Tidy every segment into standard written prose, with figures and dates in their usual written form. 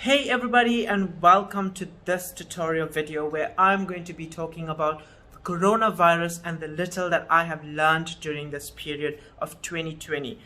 Hey everybody, and welcome to this tutorial video where I'm going to be talking about the coronavirus and the little that I have learned during this period of 2020.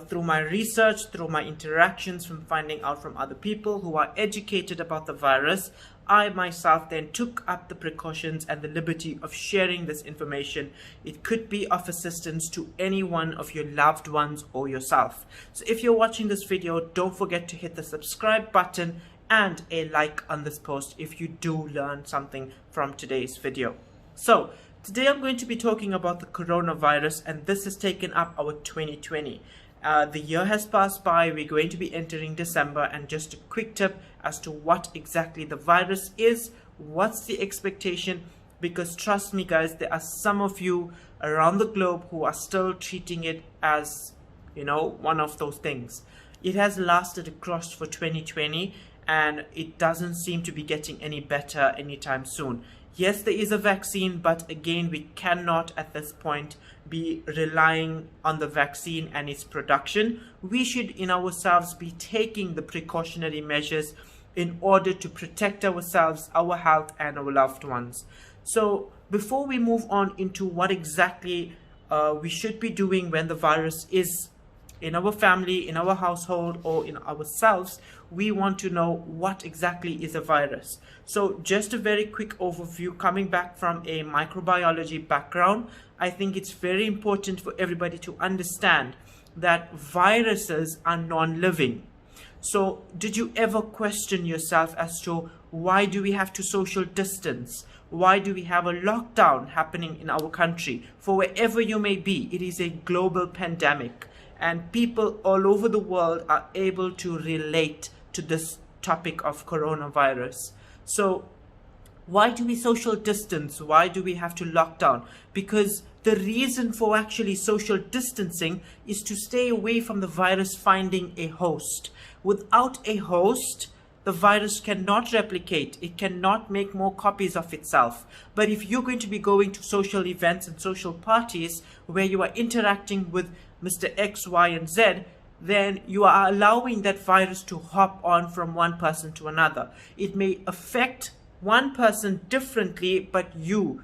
Through my research, through my interactions, from finding out from other people who are educated about the virus, I myself then took up the precautions and the liberty of sharing this information. It could be of assistance to any one of your loved ones or yourself. So if you're watching this video, don't forget to hit the subscribe button and a like on this post if you do learn something from today's video. So today I'm going to be talking about the coronavirus, and this has taken up our 2020. The year has passed by, we're going to be entering December, and just a quick tip as to what exactly the virus is, what's the expectation, because trust me guys, there are some of you around the globe who are still treating it as, one of those things. It has lasted across for 2020 and it doesn't seem to be getting any better anytime soon. Yes, there is a vaccine, but again, we cannot at this point be relying on the vaccine and its production. We should in ourselves be taking the precautionary measures in order to protect ourselves, our health, and our loved ones. So before we move on into what exactly we should be doing when the virus is in our family, in our household, or in ourselves, we want to know what exactly is a virus. So just a very quick overview, coming back from a microbiology background, I think it's very important for everybody to understand that viruses are non-living. So did you ever question yourself as to why do we have to social distance? Why do we have a lockdown happening in our country? For wherever you may be, it is a global pandemic, and people all over the world are able to relate to this topic of coronavirus. So why do we social distance? Why do we have to lock down? Because the reason for actually social distancing is to stay away from the virus finding a host. Without a host, the virus cannot replicate. It cannot make more copies of itself. But if you're going to be going to social events and social parties where you are interacting with Mr. X, Y, and Z, then you are allowing that virus to hop on from one person to another. It may affect one person differently, but you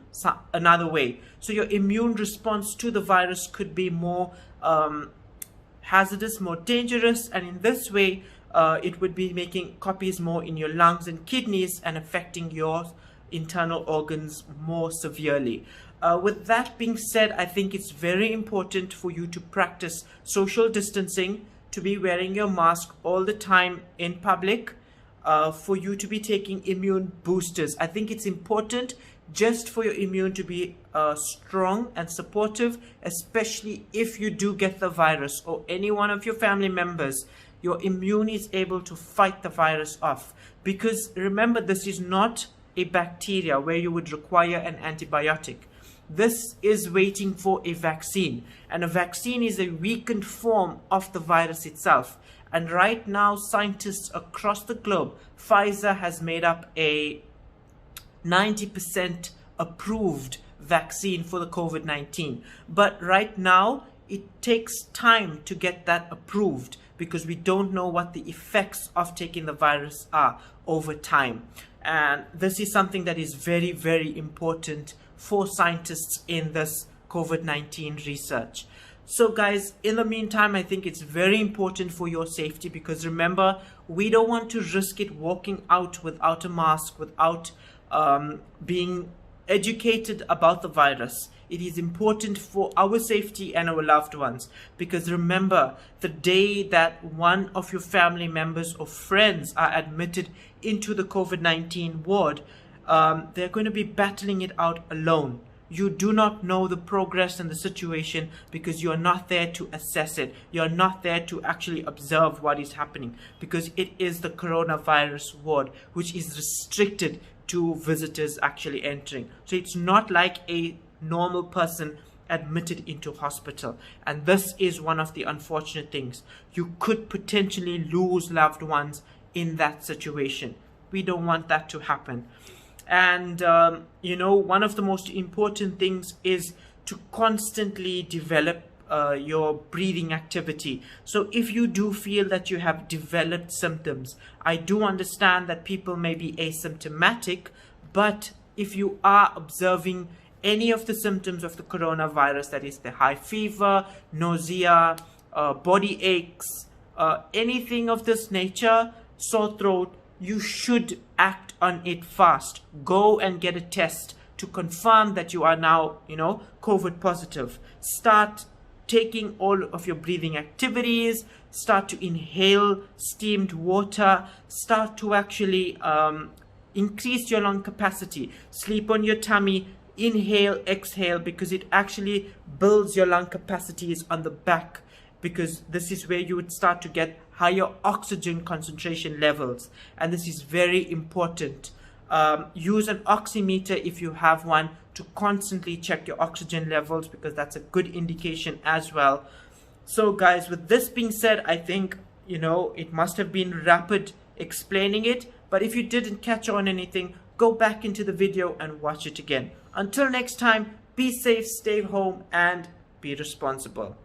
another way. So your immune response to the virus could be more hazardous, more dangerous, and in this way, it would be making copies more in your lungs and kidneys and affecting your internal organs more severely. With that being said, I think it's very important for you to practice social distancing, to be wearing your mask all the time in public, for you to be taking immune boosters. I think it's important just for your immune to be strong and supportive, especially if you do get the virus or any one of your family members. Your immune is able to fight the virus off, because remember, this is not a bacteria where you would require an antibiotic. This is waiting for a vaccine, and a vaccine is a weakened form of the virus itself. And right now, scientists across the globe, Pfizer has made up a 90% approved vaccine for the COVID-19. But right now, it takes time to get that approved because we don't know what the effects of taking the virus are over time. And this is something that is very, very important for scientists in this COVID-19 research. So guys, in the meantime, I think it's very important for your safety, because remember, we don't want to risk it walking out without a mask, without being educated about the virus. It is important for our safety and our loved ones, because remember, the day that one of your family members or friends are admitted into the COVID-19 ward, they're going to be battling it out alone. You do not know the progress and the situation because you are not there to assess it. You are not there to actually observe what is happening, because it is the coronavirus ward, which is restricted to visitors actually entering. So it's not like a normal person admitted into hospital. And this is one of the unfortunate things. You could potentially lose loved ones in that situation. We don't want that to happen. And, one of the most important things is to constantly develop your breathing activity. So if you do feel that you have developed symptoms, I do understand that people may be asymptomatic, but if you are observing any of the symptoms of the coronavirus, that is the high fever, nausea, body aches, anything of this nature, sore throat, you should act on it fast. Go and get a test to confirm that you are now, COVID positive. Start taking all of your breathing activities, start to inhale steamed water, start to actually increase your lung capacity. Sleep on your tummy, inhale, exhale, because it actually builds your lung capacities on the back, because this is where you would start to get higher oxygen concentration levels, and this is very important. Use an oximeter if you have one to constantly check your oxygen levels, because that's a good indication as well. So guys, with this being said, I think it must have been rapid explaining it, but if you didn't catch on anything, go back into the video and watch it again. Until next time, be safe, stay home, and be responsible.